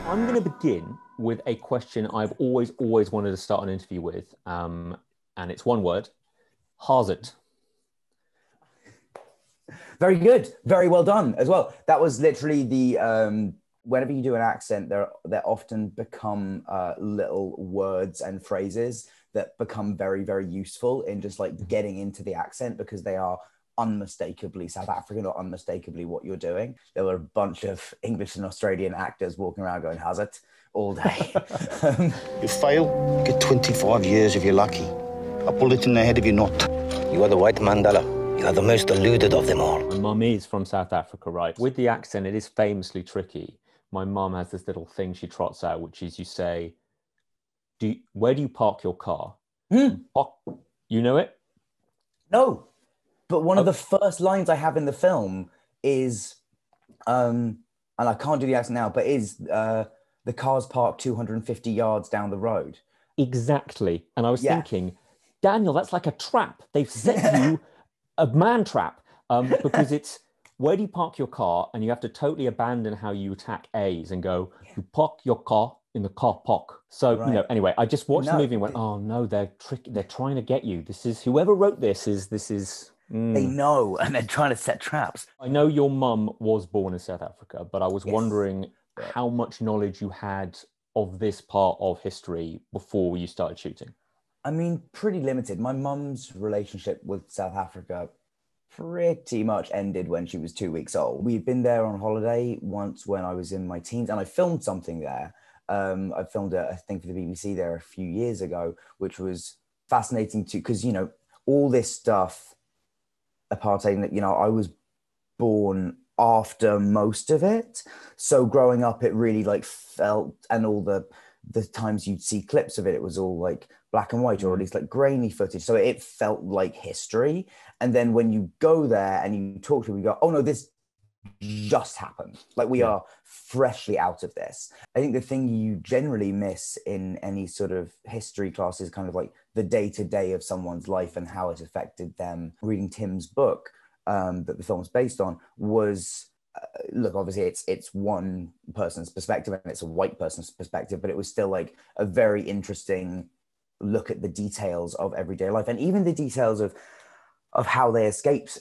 I'm going to begin with a question I've always wanted to start an interview with, and it's one word: Howzit. Very good. Very well done as well. That was literally the whenever you do an accent, there often become little words and phrases that become very, very useful in just like getting into the accent because they are unmistakably South African or unmistakably what you're doing. There were a bunch of English and Australian actors walking around going, "How's it?" all day. You fail, get 25 years if you're lucky. A bullet in the head if you're not. You are the white Mandela. You are the most deluded of them all. My mum is from South Africa, right? With the accent, it is famously tricky. My mum has this little thing she trots out, which is you say, where do you park your car? You know it? No, but one of the first lines I have in the film is, and I can't do the accent now, but is the car's parked 250 yards down the road. Exactly. And I was thinking, Daniel, that's like a trap. They've set you a man trap, because it's where do you park your car, and you have to totally abandon how you attack A's and go, you park your car in the car park. So anyway, I just watched the movie and went, oh no, they're trying to get you. This is whoever wrote this is They know, and they're trying to set traps. I know your mum was born in South Africa, but I was wondering how much knowledge you had of this part of history before you started shooting. I mean, pretty limited. My mum's relationship with South Africa pretty much ended when she was 2 weeks old. We'd been there on holiday once when I was in my teens, and I filmed something there. I filmed a thing for the BBC there a few years ago, which was fascinating too, because, you know, all this stuff, apartheid, that, you know, I was born after most of it. So growing up, it really like felt, and all the times you'd see clips of it, it was all like black and white, or at least like grainy footage. So it felt like history. And then when you go there and you talk to them, you go, oh no, this just happened. Like we are freshly out of this. I think the thing you generally miss in any sort of history class is kind of like the day-to-day of someone's life and how it affected them. Reading Tim's book that the film's based on was, look, obviously it's one person's perspective and it's a white person's perspective, but it was still like a very interesting look at the details of everyday life, and even the details of how they escaped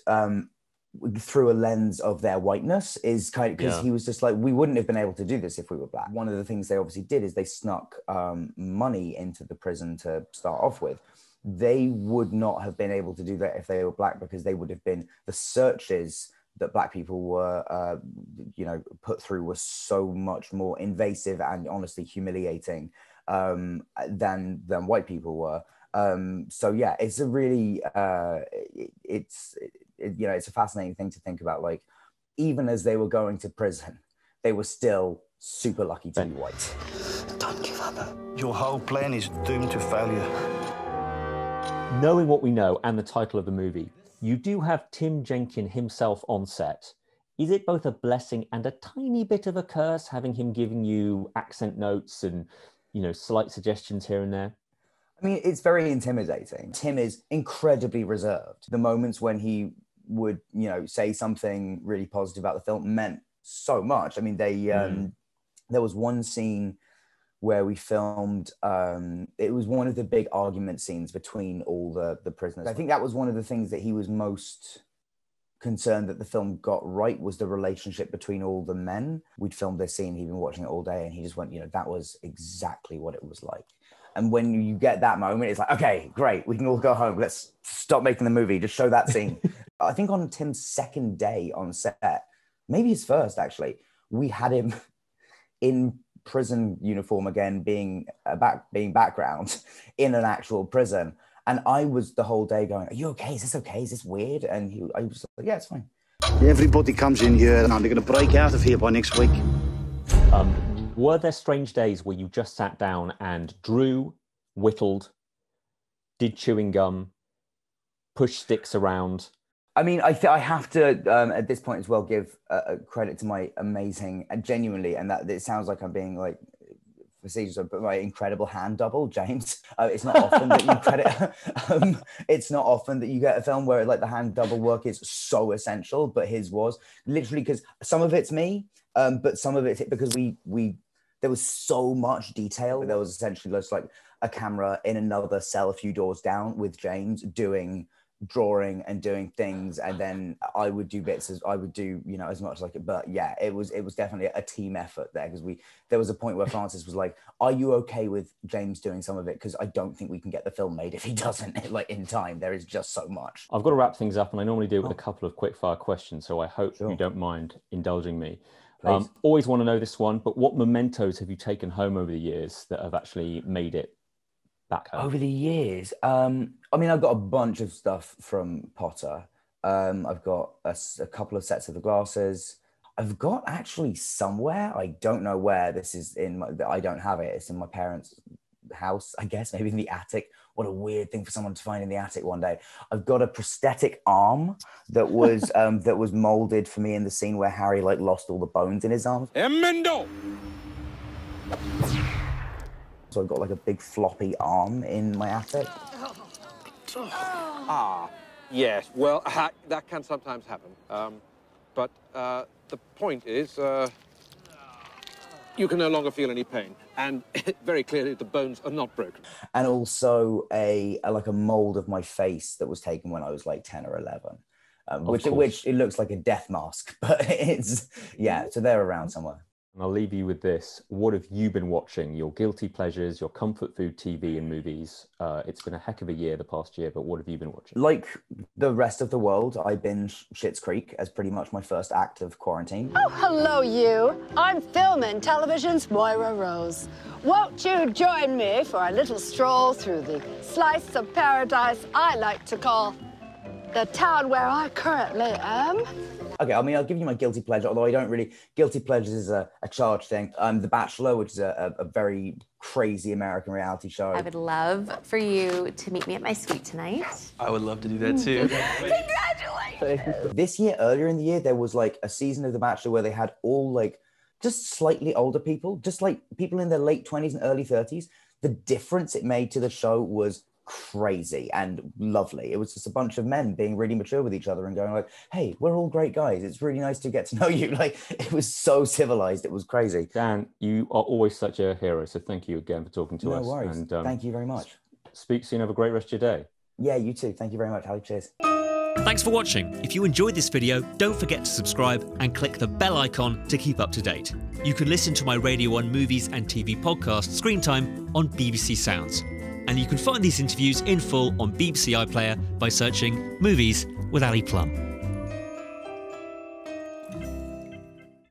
through a lens of their whiteness is kind of, because he was just like, we wouldn't have been able to do this if we were black. One of the things they obviously did is they snuck money into the prison to start off with. They would not have been able to do that if they were black, because they would have been, the searches that black people were, put through was so much more invasive and honestly humiliating than white people were. So yeah, it's a really, it's a fascinating thing to think about. Like, even as they were going to prison, they were still super lucky to be white. Don't give up. Your whole plan is doomed to failure. Knowing what we know and the title of the movie, you do have Tim Jenkin himself on set. Is it both a blessing and a tiny bit of a curse having him giving you accent notes and, you know, slight suggestions here and there? I mean, it's very intimidating. Tim is incredibly reserved. The moments when he would, you know, say something really positive about the film meant so much. I mean, there was one scene where we filmed, it was one of the big argument scenes between all the prisoners. I think that was one of the things that he was most concerned that the film got right, was the relationship between all the men. We'd filmed this scene, he'd been watching it all day, and he just went, you know, that was exactly what it was like. And when you get that moment, it's like, okay, great, we can all go home. Let's stop making the movie. Just show that scene. I think on Tim's second day on set, maybe his first actually, we had him in prison uniform again, being background in an actual prison. And I was the whole day going, are you okay? Is this okay? Is this weird? And I was like, yeah, it's fine. Everybody comes in here and they're going to break out of here by next week. Were there strange days where you just sat down and drew, whittled, did chewing gum, pushed sticks around? I mean, I have to, at this point as well, give credit to my amazing, genuinely, and that it sounds like I'm being like facetious, but my incredible hand double, James. It's not often that you credit, it's not often that you get a film where like the hand double work is so essential, but his was literally, because some of it's me, but some of it's because there was so much detail. There was essentially just like a camera in another cell a few doors down with James drawing and doing things, and then I would do bits as I would do, you know, as much as I could. But yeah, it was definitely a team effort there, because there was a point where Francis was like, are you okay with James doing some of it, because I don't think we can get the film made if he doesn't, like, in time. There is just so much. I've got to wrap things up, and I normally do it with a couple of quick fire questions, so I hope you don't mind indulging me. Always want to know this one, but what mementos have you taken home over the years that have actually made it back home? Over the years, I mean, I've got a bunch of stuff from Potter. I've got a couple of sets of the glasses. I've got actually somewhere, I don't know where, this is I don't have it. It's in my parents' house, I guess, maybe in the attic. What a weird thing for someone to find in the attic one day. I've got a prosthetic arm that was that was molded for me in the scene where Harry like lost all the bones in his arms. Emendo! So I've got like a big floppy arm in my attic. Yes, well, that can sometimes happen. But the point is, you can no longer feel any pain. And very clearly, the bones are not broken. And also like a mold of my face that was taken when I was like 10 or 11. Which it looks like a death mask, but it's, yeah, so they're around somewhere. And I'll leave you with this. What have you been watching? Your guilty pleasures, your comfort food TV and movies. It's been a heck of a year the past year, but what have you been watching? Like the rest of the world, I binge Schitt's Creek as pretty much my first act of quarantine. Oh, hello, you. I'm film and television's Moira Rose. Won't you join me for a little stroll through the slice of paradise I like to call the town where I currently am? Okay, I mean, I'll give you my guilty pleasure, although I don't really... Guilty pleasures is a charged thing. The Bachelor, which is a very crazy American reality show. I would love for you to meet me at my suite tonight. I would love to do that too. Congratulations! This year, earlier in the year, there was like a season of The Bachelor where they had all like just slightly older people, just like people in their late 20s and early 30s. The difference it made to the show was crazy and lovely. It was just a bunch of men being really mature with each other and going like, hey, we're all great guys. It's really nice to get to know you. Like, it was so civilized. It was crazy. Dan, you are always such a hero. So thank you again for talking to us. No worries. And, thank you very much. Speak soon. Have a great rest of your day. Yeah, you too. Thank you very much, Harry. Cheers. Thanks for watching. If you enjoyed this video, don't forget to subscribe and click the bell icon to keep up to date. You can listen to my Radio 1 movies and TV podcast, Screen Time, on BBC Sounds. And you can find these interviews in full on BBC iPlayer by searching Movies with Ali Plumb.